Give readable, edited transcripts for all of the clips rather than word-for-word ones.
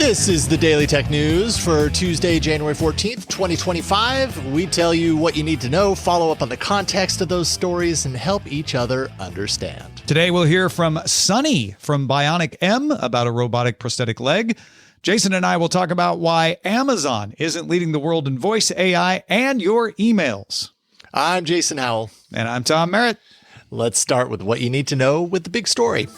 This is the Daily Tech News for Tuesday, January 14th, 2025. We tell you what you need to know, follow up on the context of those stories, and help each other understand. Today, we'll hear from Sunny from Bionic M about a robotic prosthetic leg. Jason and I will talk about why Amazon isn't leading the world in voice AI and your emails. I'm Jason Howell. And I'm Tom Merritt. Let's start with what you need to know with the big story.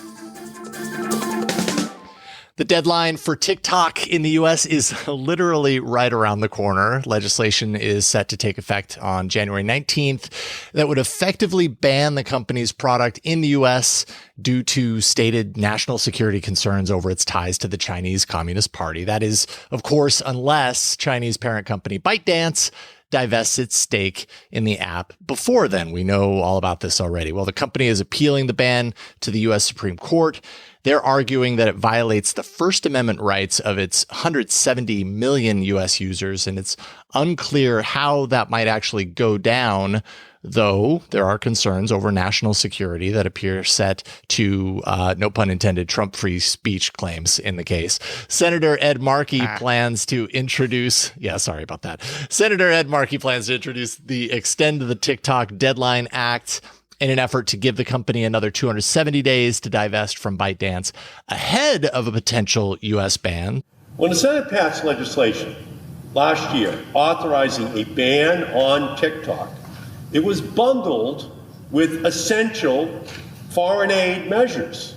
The deadline for TikTok in the U.S. is literally right around the corner. Legislation is set to take effect on January 19th that would effectively ban the company's product in the U.S. due to stated national security concerns over its ties to the Chinese Communist Party. That is, of course, unless Chinese parent company ByteDance divests its stake in the app before then. We know all about this already. Well, the company is appealing the ban to the U.S. Supreme Court. They're arguing that it violates the First Amendment rights of its 170 million U.S. users, and it's unclear how that might actually go down, though there are concerns over national security that appear set to, no pun intended, Trump free speech claims in the case. Senator Ed Markey plans to introduce, Senator Ed Markey plans to introduce the Extend the TikTok Deadline Act in an effort to give the company another 270 days to divest from ByteDance ahead of a potential U.S. ban. When the Senate passed legislation last year authorizing a ban on TikTok, it was bundled with essential foreign aid measures.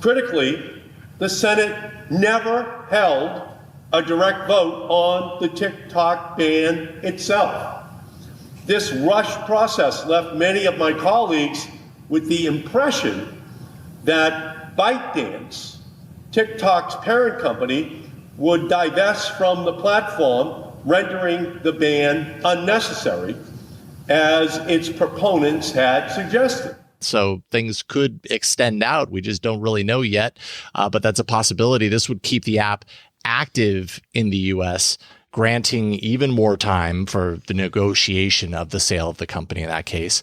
Critically, the Senate never held a direct vote on the TikTok ban itself. This rushed process left many of my colleagues with the impression that ByteDance, TikTok's parent company, would divest from the platform, rendering the ban unnecessary, as its proponents had suggested. So things could extend out. We just don't really know yet, but that's a possibility. This would keep the app active in the U.S., granting even more time for the negotiation of the sale of the company in that case.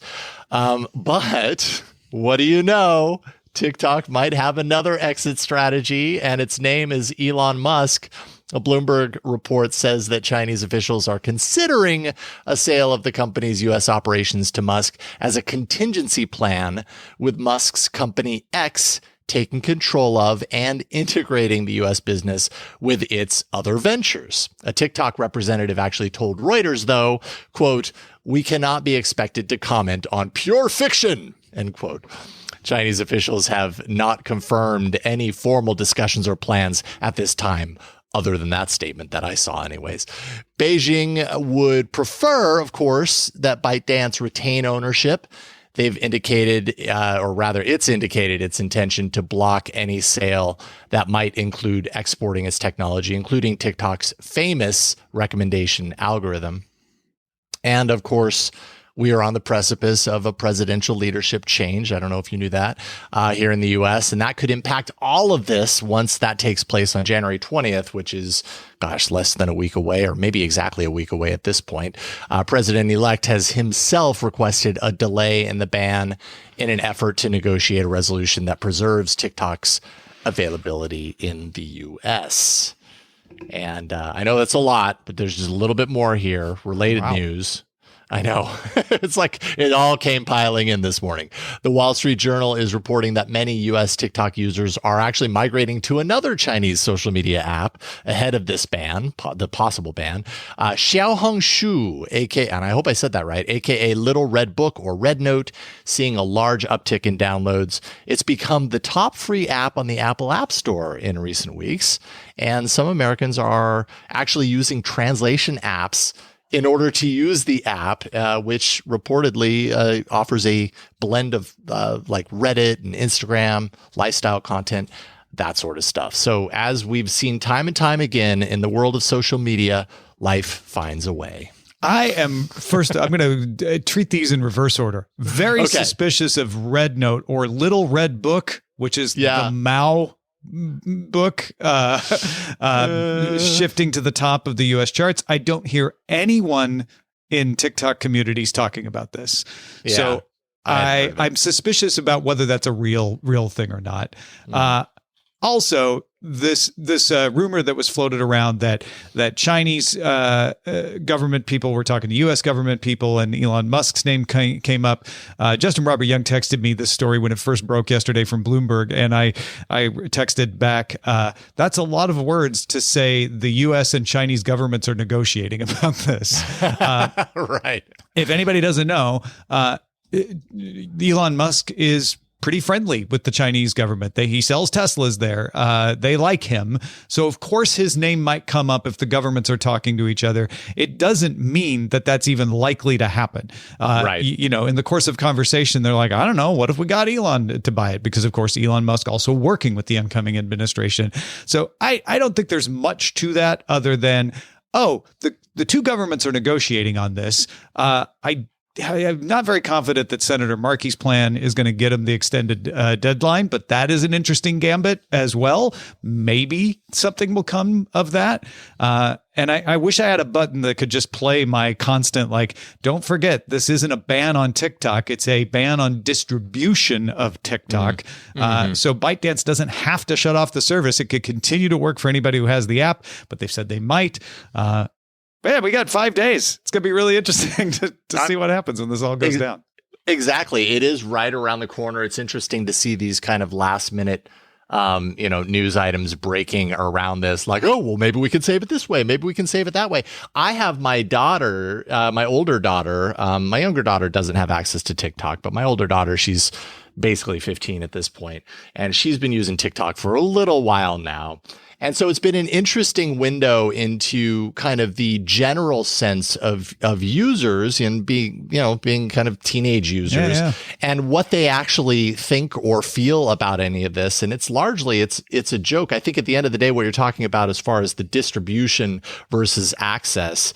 But what do you know? TikTok might have another exit strategy, and its name is Elon Musk. A Bloomberg report says that Chinese officials are considering a sale of the company's U.S. operations to Musk as a contingency plan, with Musk's company X taking control of and integrating the U.S. business with its other ventures. A TikTok representative actually told Reuters, though, quote, "We cannot be expected to comment on pure fiction," end quote. Chinese officials have not confirmed any formal discussions or plans at this time, other than that statement that I saw anyways. Beijing would prefer, of course, that ByteDance retain ownership. They've indicated, it's indicated its intention to block any sale that might include exporting its technology, including TikTok's famous recommendation algorithm. And of course, we are on the precipice of a presidential leadership change. I don't know if you knew that here in the U.S. And that could impact all of this once that takes place on January 20th, which is, less than a week away, or maybe exactly a week away at this point. President-elect has himself requested a delay in the ban in an effort to negotiate a resolution that preserves TikTok's availability in the U.S. And I know that's a lot, but there's just a little bit more here. Related news. I know. It's like it all came piling in this morning. The Wall Street Journal is reporting that many U.S. TikTok users are actually migrating to another Chinese social media app ahead of this ban, the possible ban. Xiaohongshu, and I hope I said that right, aka Little Red Book or Red Note, seeing a large uptick in downloads. It's become the top free app on the Apple App Store in recent weeks. And some Americans are actually using translation apps in order to use the app, which reportedly offers a blend of like Reddit and Instagram, lifestyle content, that sort of stuff. So as we've seen time and time again in the world of social media, life finds a way. I'm going to treat these in reverse order. Very suspicious of Red Note or Little Red Book, which is the Mao book shifting to the top of the US charts. I don't hear anyone in TikTok communities talking about this. Yeah, so I'm suspicious about whether that's a real thing or not. Also, this rumor that was floated around that Chinese government people were talking to U.S. government people, and Elon Musk's name came up. Justin Robert Young texted me this story when it first broke yesterday from Bloomberg, and I texted back, that's a lot of words to say the U.S. and Chinese governments are negotiating about this. Right. If anybody doesn't know, Elon Musk is pretty friendly with the Chinese government. He sells Teslas there. They like him. So of course his name might come up if the governments are talking to each other. It doesn't mean that that's even likely to happen. Right. In the course of conversation, they're like, I don't know, what if we got Elon to buy it? Because of course, Elon Musk also working with the incoming administration. So I don't think there's much to that other than, the two governments are negotiating on this. I'm not very confident that Senator Markey's plan is going to get him the extended deadline, but that is an interesting gambit as well. Maybe something will come of that. And I wish I had a button that could just play my constant, don't forget, this isn't a ban on TikTok. It's a ban on distribution of TikTok. So ByteDance doesn't have to shut off the service. It could continue to work for anybody who has the app, but they've said they might. Man, we got 5 days. It's going to be really interesting to see what happens when this all goes down. Exactly. It is right around the corner. It's interesting to see these kind of last minute, news items breaking around this. Like, maybe we can save it this way. Maybe we can save it that way. I have my daughter, my older daughter. My younger daughter doesn't have access to TikTok, but my older daughter, she's basically 15 at this point, and she's been using TikTok for a little while now. And so it's been an interesting window into kind of the general sense of users and being kind of teenage users and what they actually think or feel about any of this. And it's largely, it's a joke. I think at the end of the day, what you're talking about as far as the distribution versus access,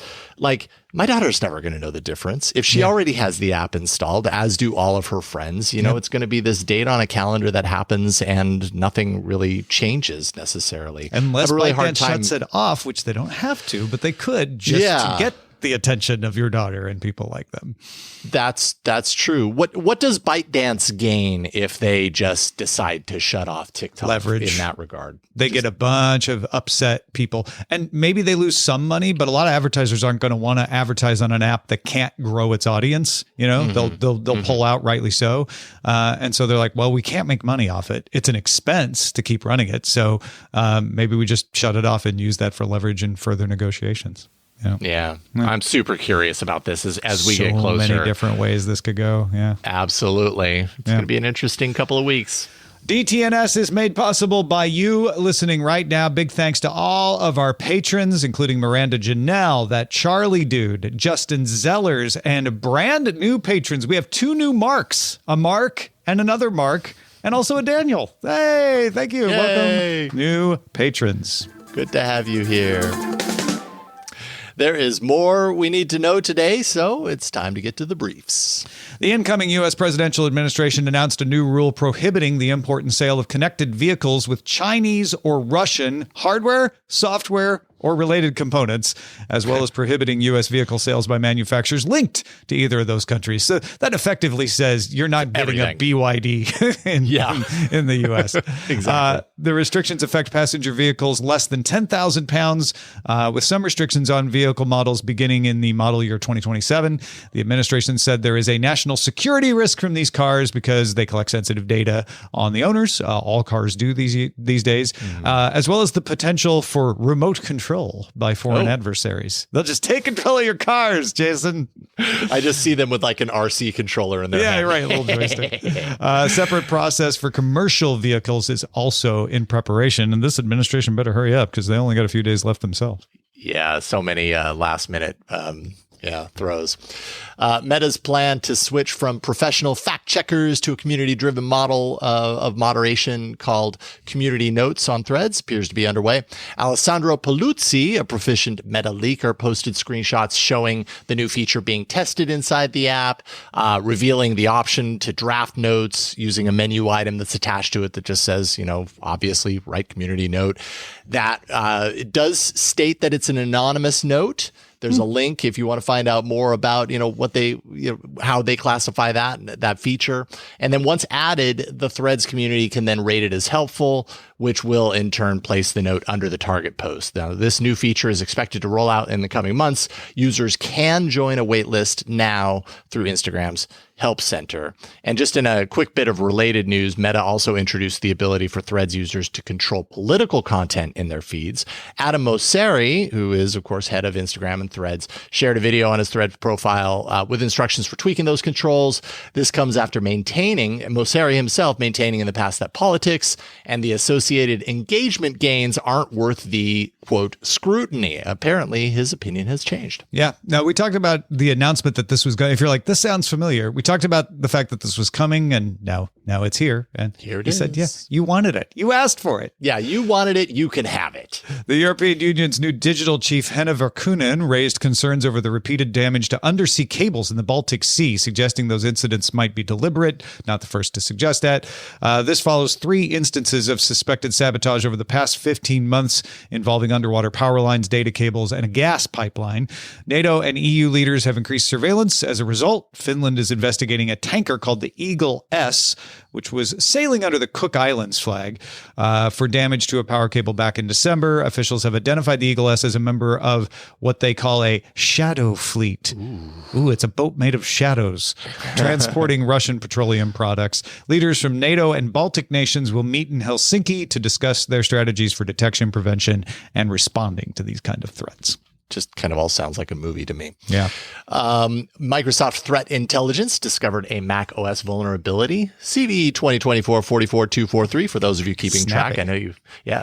my daughter's never going to know the difference. If she already has the app installed, as do all of her friends, it's going to be this date on a calendar that happens and nothing really changes necessarily. Unless ByteDance shuts it off, which they don't have to, but they could just to get the attention of your daughter and people like them. That's true. What does ByteDance gain if they just decide to shut off TikTok? Leverage in that regard. They get a bunch of upset people, and maybe they lose some money, but a lot of advertisers aren't going to want to advertise on an app that can't grow its audience. They'll pull out, rightly so. And so they're like, well, we can't make money off it. It's an expense to keep running it. So maybe we just shut it off and use that for leverage and further negotiations. Yeah. I'm super curious about this as we get closer. So many different ways this could go. Yeah, absolutely. It's going to be an interesting couple of weeks. DTNS is made possible by you listening right now. Big thanks to all of our patrons, including Miranda Janelle, that Charlie dude, Justin Zellers, and brand new patrons. We have 2 new Marks, a Mark and another Mark, and also a Daniel. Hey, thank you. Yay. Welcome, new patrons. Good to have you here. There is more we need to know today, so it's time to get to the briefs. The incoming U.S. presidential administration announced a new rule prohibiting the import and sale of connected vehicles with Chinese or Russian hardware, software, or related components, as well as prohibiting U.S. vehicle sales by manufacturers linked to either of those countries. So that effectively says you're not getting a BYD in the U.S. Exactly. The restrictions affect passenger vehicles less than 10,000 pounds, with some restrictions on vehicle models beginning in the model year 2027. The administration said there is a national security risk from these cars because they collect sensitive data on the owners. All cars do these days, as well as the potential for remote control by foreign adversaries. They'll just take control of your cars, Jason. I just see them with like an RC controller in their hand. Right, a little joystick. Separate process for commercial vehicles is also in preparation, and this administration better hurry up because they only got a few days left themselves. Yeah, so many last minute throws. Meta's plan to switch from professional fact checkers to a community-driven model of moderation called Community Notes on Threads appears to be underway. Alessandro Paluzzi, a proficient Meta leaker, posted screenshots showing the new feature being tested inside the app, revealing the option to draft notes using a menu item that's attached to it that just says, obviously, write community note. That it does state that it's an anonymous note. There's a link if you want to find out more about, what they, how they classify that feature. And then once added, the Threads community can then rate it as helpful which will in turn place the note under the target post. Now, this new feature is expected to roll out in the coming months. Users can join a waitlist now through Instagram's Help Center. And just in a quick bit of related news, Meta also introduced the ability for Threads users to control political content in their feeds. Adam Mosseri, who is, of course, head of Instagram and Threads, shared a video on his Threads profile with instructions for tweaking those controls. This comes after Mosseri himself maintaining in the past that politics and the associated engagement gains aren't worth the, quote, scrutiny. Apparently, his opinion has changed. Yeah. Now, we talked about the announcement that this was going. If you're like, this sounds familiar, we talked about the fact that this was coming, and now it's here. And here it is. Said, yeah, you wanted it. You asked for it. Yeah, you wanted it. You can have it. The European Union's new digital chief, Henna Virkkunen, raised concerns over the repeated damage to undersea cables in the Baltic Sea, suggesting those incidents might be deliberate. Not the first to suggest that. This follows 3 instances of suspected sabotage over the past 15 months involving underwater power lines, data cables, and a gas pipeline. NATO and EU leaders have increased surveillance. As a result, Finland is investigating a tanker called the Eagle S, which was sailing under the Cook Islands flag, for damage to a power cable back in December. Officials have identified the Eagle S as a member of what they call a shadow fleet. Ooh, it's a boat made of shadows, transporting Russian petroleum products. Leaders from NATO and Baltic nations will meet in Helsinki to discuss their strategies for detection, prevention, and responding to these kind of threats. Just kind of all sounds like a movie to me. Yeah. Microsoft Threat Intelligence discovered a Mac OS vulnerability, CVE 2024-44243, for those of you keeping track. I know you,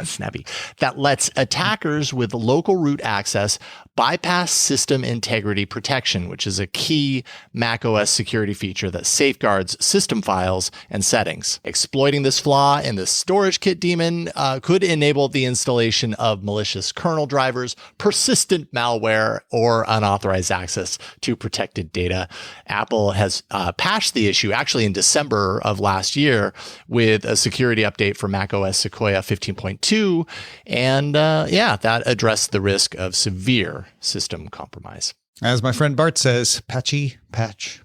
snappy. That lets attackers with local root access bypass system integrity protection, which is a key Mac OS security feature that safeguards system files and settings. Exploiting this flaw in the storage kit daemon could enable the installation of malicious kernel drivers, persistent malware, or unauthorized access to protected data. Apple has patched the issue actually in December of last year with a security update for macOS Sequoia 15.2. And that addressed the risk of severe system compromise. As my friend Bart says, patchy, patch.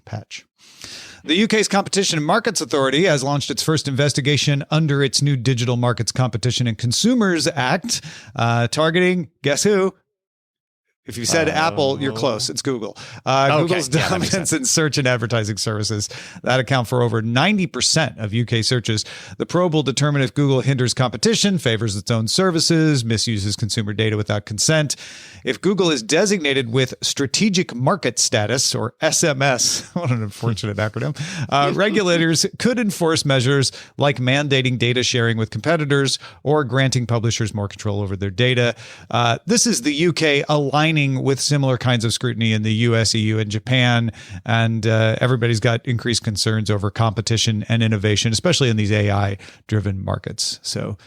The UK's Competition and Markets Authority has launched its first investigation under its new Digital Markets Competition and Consumers Act, targeting, guess who? If you said Apple, you're close. It's Google. Google's dominance in search and advertising services that account for over 90% of UK searches. The probe will determine if Google hinders competition, favors its own services, misuses consumer data without consent. If Google is designated with strategic market status, or SMS, what an unfortunate acronym, regulators could enforce measures like mandating data sharing with competitors or granting publishers more control over their data. This is the UK aligning with similar kinds of scrutiny in the US, EU, and Japan. And everybody's got increased concerns over competition and innovation, especially in these AI-driven markets. So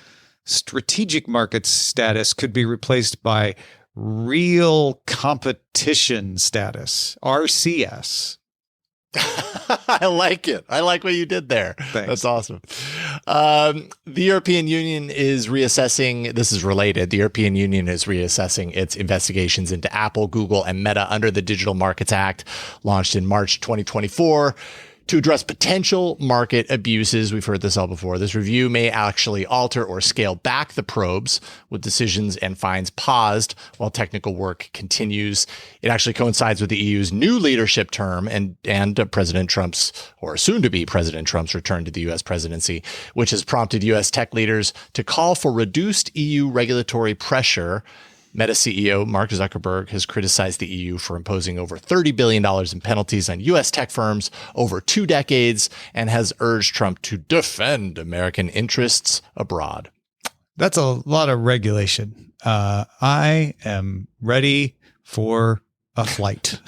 strategic markets status could be replaced by real competition status, RCS. I like it. I like what you did there. Thanks. That's awesome. The European Union is reassessing. This is related. The European Union is reassessing its investigations into Apple, Google, and Meta under the Digital Markets Act, launched in March 2024. To address potential market abuses, we've heard this all before. This review may actually alter or scale back the probes, with decisions and fines paused while technical work continues. It actually coincides with the EU's new leadership term and President Trump's, or soon to be President Trump's, return to the U.S. presidency, which has prompted U.S. tech leaders to call for reduced EU regulatory pressure. Meta CEO Mark Zuckerberg has criticized the EU for imposing over $30 billion in penalties on U.S. tech firms over 2 decades and has urged Trump to defend American interests abroad. That's a lot of regulation. I am ready for a flight.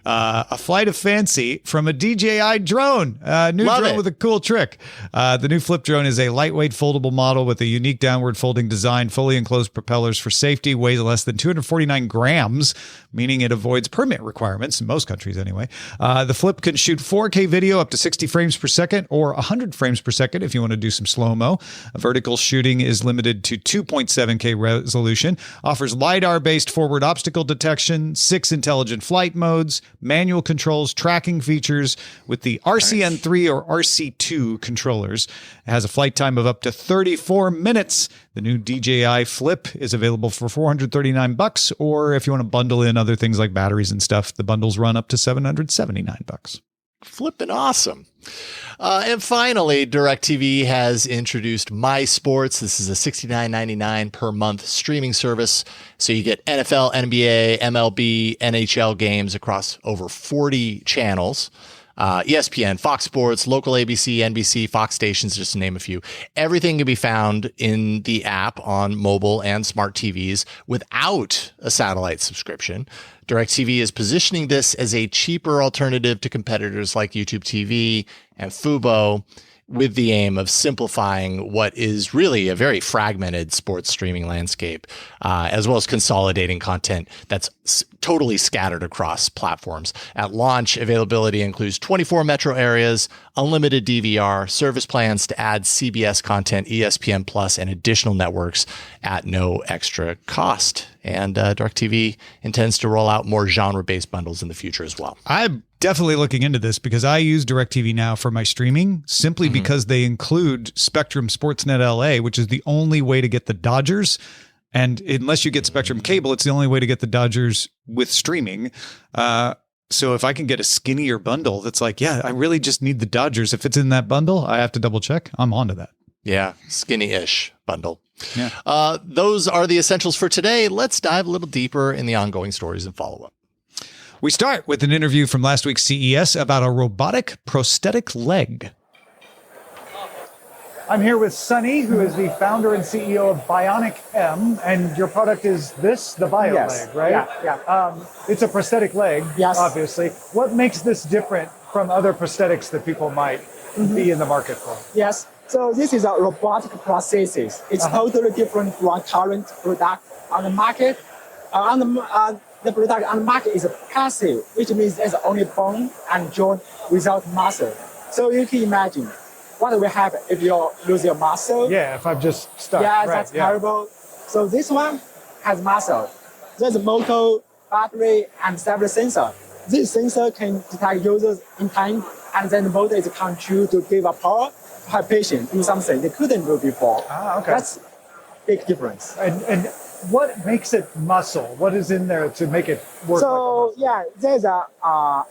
A flight of fancy from a DJI drone, new Love drone it. with a cool trick. The new Flip drone is a lightweight foldable model with a unique downward folding design, fully enclosed propellers for safety, weighs less than 249 grams, meaning it avoids permit requirements in most countries anyway. The Flip can shoot 4K video up to 60 frames per second or 100 frames per second if you want to do some slow-mo. Vertical shooting is limited to 2.7K resolution, offers LiDAR-based forward obstacle detection, 6 intelligent flight modes, buttons, manual controls, tracking features with the RCN3 or RC2 controllers. It has a flight time of up to 34 minutes. The new DJI Flip is available for $439, or if you want to bundle in other things like batteries and stuff, the bundles run up to $779. Flippin' awesome. And finally, DirecTV has introduced My Sports. This is a $69.99 per month streaming service. So you get NFL, NBA, MLB, NHL games across over 40 channels. ESPN, Fox Sports, local ABC, NBC, Fox stations, just to name a few. Everything can be found in the app on mobile and smart TVs without a satellite subscription. DirecTV is positioning this as a cheaper alternative to competitors like YouTube TV and Fubo, with the aim of simplifying what is really a very fragmented sports streaming landscape, as well as consolidating content that's totally scattered across platforms. At launch, availability includes 24 metro areas, unlimited DVR, service plans to add CBS content, ESPN Plus, and additional networks at no extra cost. And DirecTV intends to roll out more genre-based bundles in the future as well. I'm definitely looking into this because I use DirecTV now for my streaming simply because they include Spectrum Sportsnet LA, which is the only way to get the Dodgers. And unless you get Spectrum Cable, it's the only way to get the Dodgers with streaming. So if I can get a skinnier bundle that's like, yeah, I really just need the Dodgers. If it's in that bundle, I have to double check. I'm onto that. Yeah, skinny-ish bundle. Yeah. Those are the essentials for today. Let's dive a little deeper in the ongoing stories and follow-up. We start with an interview from last week's CES about a robotic prosthetic leg. I'm here with Sunny, who is the founder and CEO of Bionic M, and your product is this, the Bio Leg, right? Yeah. It's a prosthetic leg, Yes. obviously. What makes this different from other prosthetics that people might be in the market for? Yes. So this is a robotic prosthesis. It's totally different from current product on the market. The product on the market is passive, which means there's only bone and joint without muscle. So you can imagine what will happen if you lose your muscle. Yeah, if I'm just stuck. Yeah, right, that's terrible. So this one has muscle. There's a motor, battery, and several sensor. This sensor can detect users in time, and then the motor is controlled to give a power to have patient do something they couldn't do before. Ah, okay. That's big difference. And what makes it muscle? What is in there to make it work? So yeah, there's a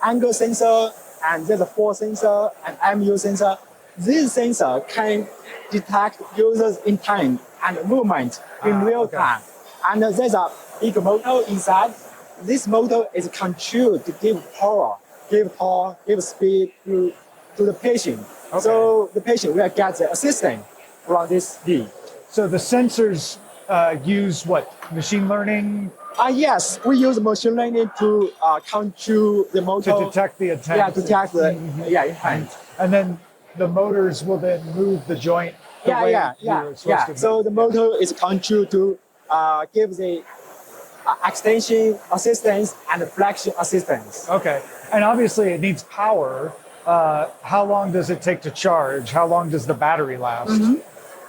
angle sensor, and there's a force sensor, and MU sensor. This sensor can detect users in time and movement in real time. And there's a big motor inside. This motor is controlled to give power, give speed to the patient. Okay. So the patient will get the assistance from this lead. So the sensors use what? Machine learning? Yes, we use machine learning to control the motor. To detect the intent. Yeah, detect the intent. And then the motors will then move the joint the way you're supposed to So move. the motor is controlled to give the extension assistance and flexion assistance. Okay. And obviously it needs power. How long does it take to charge? How long does the battery last?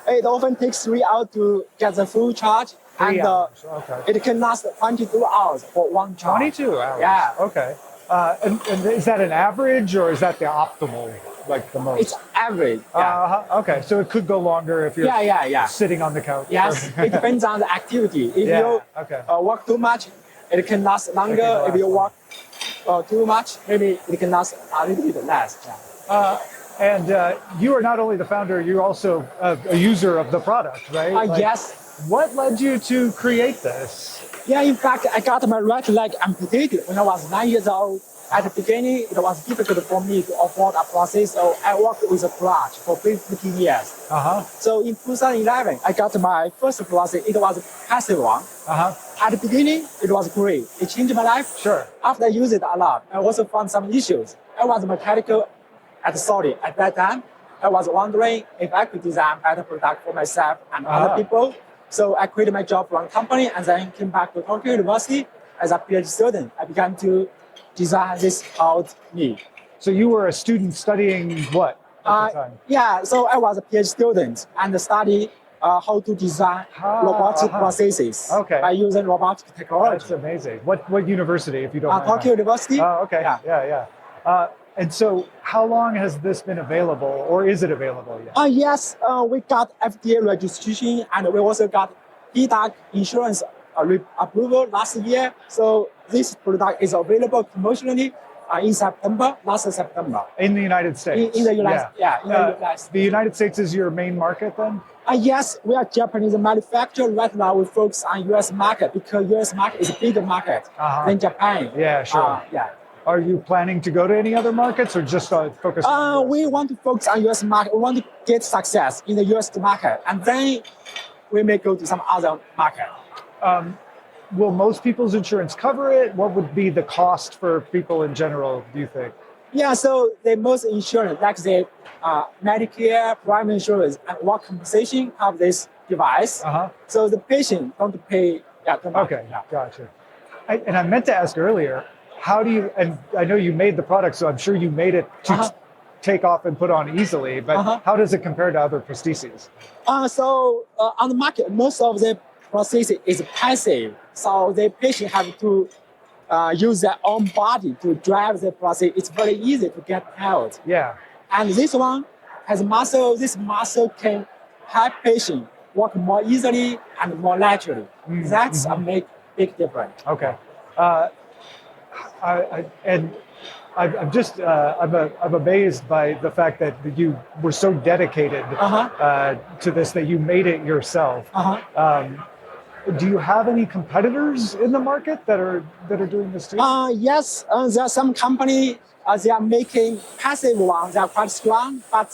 It often takes 3 hours to get the full charge. 3 and hours. Okay. it can last 22 hours for one charge. 22 hours. Yeah. Okay. And is that an average or is that the optimal, like the most? It's average. Yeah. Okay. So it could go longer if you're sitting on the couch. Yes, it depends on the activity. If you work too much, it can last longer. If you work too much, maybe it can last a little bit less. Yeah. And you are not only the founder, you're also a user of the product, right? Yes. What led you to create this? Yeah, in fact, I got my right leg amputated when I was 9 years old. At the beginning, it was difficult for me to afford a prosthesis, so I worked with a crutch for 15 years. So in 2011, I got my first prosthesis. It was a passive one. At the beginning, it was great. It changed my life. Sure. After I used it a lot, I also found some issues. I was mechanical at Saudi at that time. I was wondering if I could design better product for myself and other people. So I quit my job from a company and then came back to Tokyo University as a PhD student. I began to design this called me. So you were a student studying what at the time? Yeah, so I was a PhD student and studied how to design robotic processes by using robotic technology. That's amazing. What university, if you don't mind? Tokyo University. Oh, okay. Yeah. And so how long has this been available, or is it available yet? Yes, we got FDA registration, and we also got PDAC insurance approval last year. So this product is available commercially in last September. In the United States? In the United States. The United States is your main market then? Yes, we are Japanese manufacturer. Right now we focus on US market because US market is a bigger market than Japan. Yeah, sure. Are you planning to go to any other markets or just focus on the US? We want to focus on US market. We want to get success in the US market, and then we may go to some other market. Will most people's insurance cover it? What would be the cost for people in general, do you think? Yeah, so the most insurance, like the Medicare, private insurance, and work compensation have this device. So the patient going to pay. Gotcha. And I meant to ask earlier, how do you, and I know you made the product, so I'm sure you made it to take off and put on easily, but how does it compare to other prostheses? So on the market, most of the prosthesis is passive. So the patient have to use their own body to drive the prosthesis. It's very easy to get out. Yeah. And this one has muscle. This muscle can help patient walk more easily and more naturally. That's a big difference. Okay. I'm amazed by the fact that you were so dedicated to this that you made it yourself. Do you have any competitors in the market that are doing this too? Yes, there are some company they are making passive ones. They are quite strong, but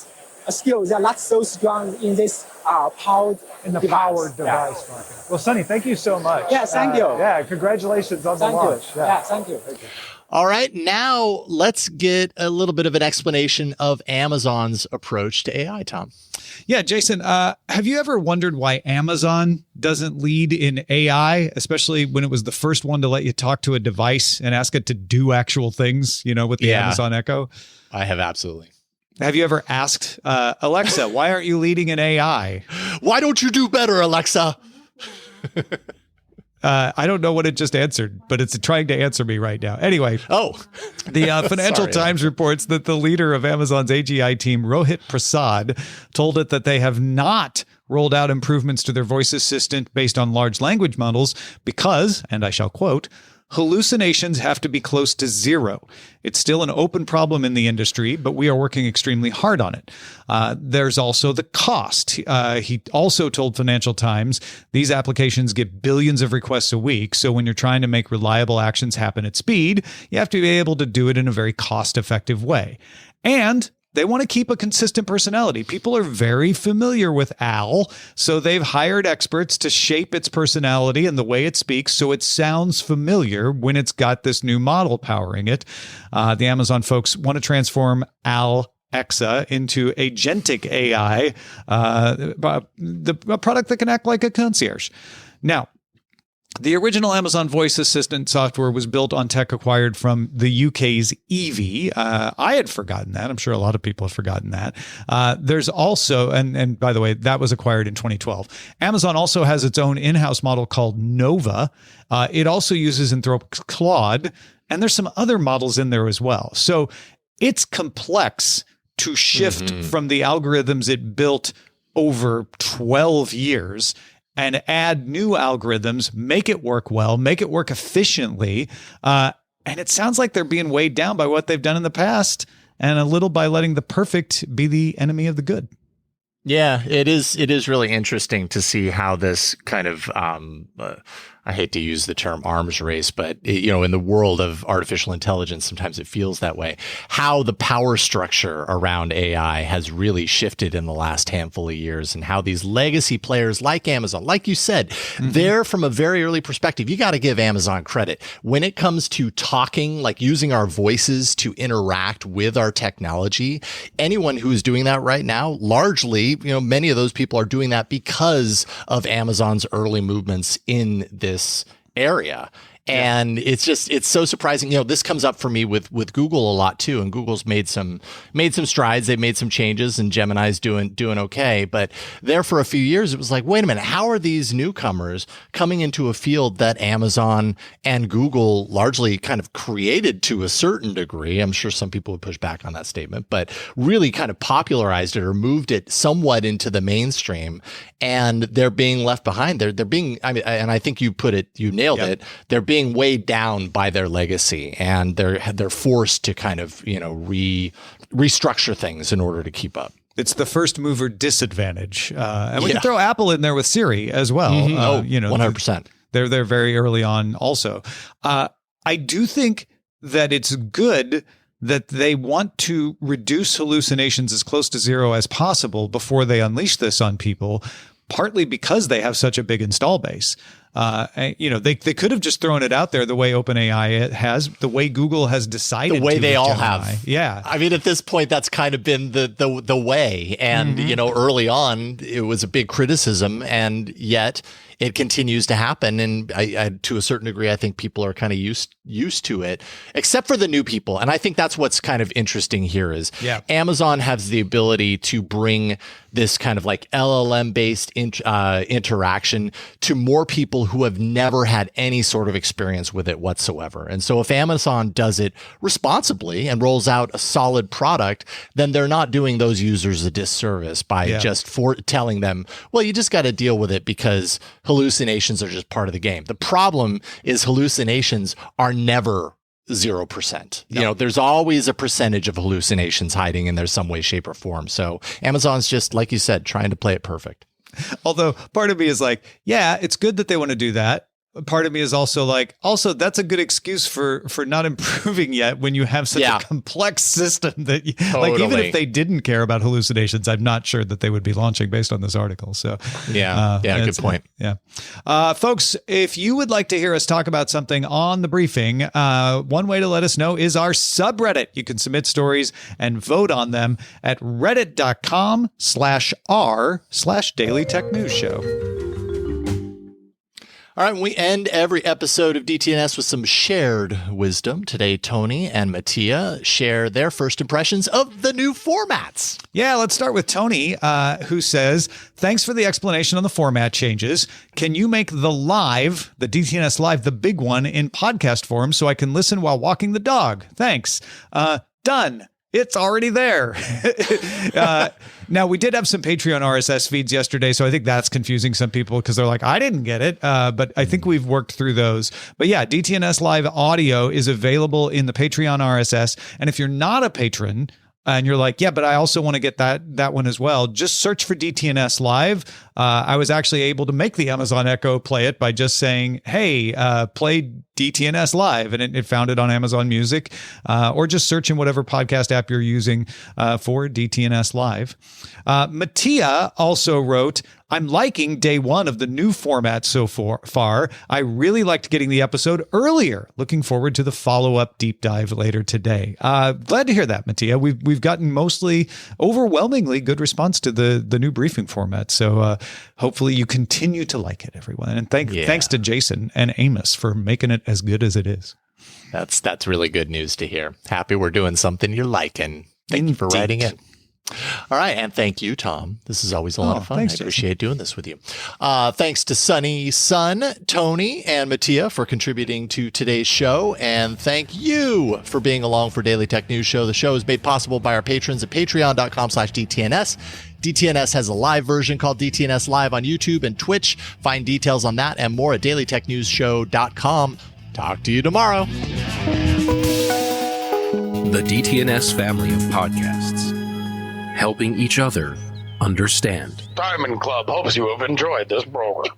still they are not so strong in this powered device market. Well, Sonny, thank you so much. Yeah, thank you. Yeah, congratulations on the launch. Thank you. All right, now let's get a little bit of an explanation of Amazon's approach to AI, Tom. Yeah, Jason, have you ever wondered why Amazon doesn't lead in AI, especially when it was the first one to let you talk to a device and ask it to do actual things, with the Amazon Echo? I have absolutely. Have you ever asked, Alexa, why aren't you leading in AI? Why don't you do better, Alexa? I don't know what it just answered, but it's trying to answer me right now. Anyway. The Financial Times reports that the leader of Amazon's AGI team, Rohit Prasad, told it that they have not rolled out improvements to their voice assistant based on large language models because, and I shall quote, hallucinations have to be close to zero. It's still an open problem in the industry, but we are working extremely hard on it. There's also the cost. He also told Financial Times these applications get billions of requests a week. So when you're trying to make reliable actions happen at speed, you have to be able to do it in a very cost-effective way. And they want to keep a consistent personality. People are very familiar with Al, so they've hired experts to shape its personality and the way it speaks so it sounds familiar when it's got this new model powering it. The Amazon folks want to transform Alexa into agentic AI, a product that can act like a concierge. Now, the original Amazon voice assistant software was built on tech acquired from the UK's Evie. I had forgotten that. I'm sure a lot of people have forgotten that. There's also, and by the way, that was acquired in 2012. Amazon also has its own in-house model called Nova. It also uses Anthropic's Claude, and there's some other models in there as well. So it's complex to shift from the algorithms it built over 12 years and add new algorithms, make it work well, make it work efficiently. And it sounds like they're being weighed down by what they've done in the past and a little by letting the perfect be the enemy of the good. Yeah, it is really interesting to see how this kind of, I hate to use the term arms race, but in the world of artificial intelligence, sometimes it feels that way. How the power structure around AI has really shifted in the last handful of years, and how these legacy players like Amazon, like you said, they're from a very early perspective. You got to give Amazon credit when it comes to talking, like using our voices to interact with our technology. Anyone who is doing that right now, largely, many of those people are doing that because of Amazon's early movements in this area. And it's so surprising. This comes up for me with Google a lot too. And Google's made some strides. They've made some changes, and Gemini's doing okay. But there for a few years, it was like, wait a minute, how are these newcomers coming into a field that Amazon and Google largely kind of created to a certain degree? I'm sure some people would push back on that statement, but really kind of popularized it or moved it somewhat into the mainstream, and they're being left behind. They're being, and I think you nailed it. They're being weighed down by their legacy, and they're forced to kind of, restructure things in order to keep up. It's the first mover disadvantage. And we can throw Apple in there with Siri as well. 100%. They're very early on also. I do think that it's good that they want to reduce hallucinations as close to zero as possible before they unleash this on people, partly because they have such a big install base. They could have just thrown it out there the way OpenAI has, the way Google has decided, the way they all Gemini. have. Yeah, I mean, at this point, that's kind of been the way. And early on, it was a big criticism, and yet it continues to happen. And I to a certain degree, I think people are kind of used to it, except for the new people. And I think that's what's kind of interesting here is Amazon has the ability to bring this kind of like LLM based interaction to more people who have never had any sort of experience with it whatsoever. And so if Amazon does it responsibly and rolls out a solid product, then they're not doing those users a disservice by just telling them, well, you just got to deal with it because hallucinations are just part of the game. The problem is hallucinations are never 0%. There's always a percentage of hallucinations hiding in there some way, shape, or form. So Amazon's just, like you said, trying to play it perfect. Although part of me is like, yeah, it's good that they want to do that. Part of me is also like, that's a good excuse for not improving yet when you have such a complex system that like, even if they didn't care about hallucinations, I'm not sure that they would be launching based on this article. So good point. Folks, if you would like to hear us talk about something on the briefing, one way to let us know is our subreddit. You can submit stories and vote on them at reddit.com/r/Daily Tech News Show. All right, we end every episode of DTNS with some shared wisdom. Today, Tony and Mattia share their first impressions of the new formats. Yeah, let's start with Tony, who says, thanks for the explanation on the format changes. Can you make the DTNS Live, the big one, in podcast form so I can listen while walking the dog? Thanks. Done. It's already there. Now, we did have some Patreon RSS feeds yesterday, so I think that's confusing some people because they're like, I didn't get it. But I think we've worked through those. But yeah, DTNS Live audio is available in the Patreon RSS. And if you're not a patron and you're like, yeah, but I also want to get that one as well, just search for DTNS Live. I was actually able to make the Amazon Echo play it by just saying, hey, play DTNS Live, and it found it on Amazon Music, or just search in whatever podcast app you're using for DTNS Live. Mattia also wrote, I'm liking day one of the new format so far. I really liked getting the episode earlier. Looking forward to the follow-up deep dive later today. Glad to hear that, Mattia. We've gotten mostly overwhelmingly good response to the new briefing format. So hopefully you continue to like it, everyone. And thanks to Jason and Amos for making it as good as it is. That's really good news to hear. Happy we're doing something you're liking. Thank you for writing in. All right. And thank you, Tom. This is always a lot of fun. Thanks, I appreciate doing this with you. Thanks to Sunny Sun, Tony, and Mattia for contributing to today's show. And thank you for being along for Daily Tech News Show. The show is made possible by our patrons at patreon.com/DTNS. DTNS has a live version called DTNS Live on YouTube and Twitch. Find details on that and more at dailytechnewsshow.com. Talk to you tomorrow. The DTNS family of podcasts, helping each other understand. Diamond Club hopes you have enjoyed this program.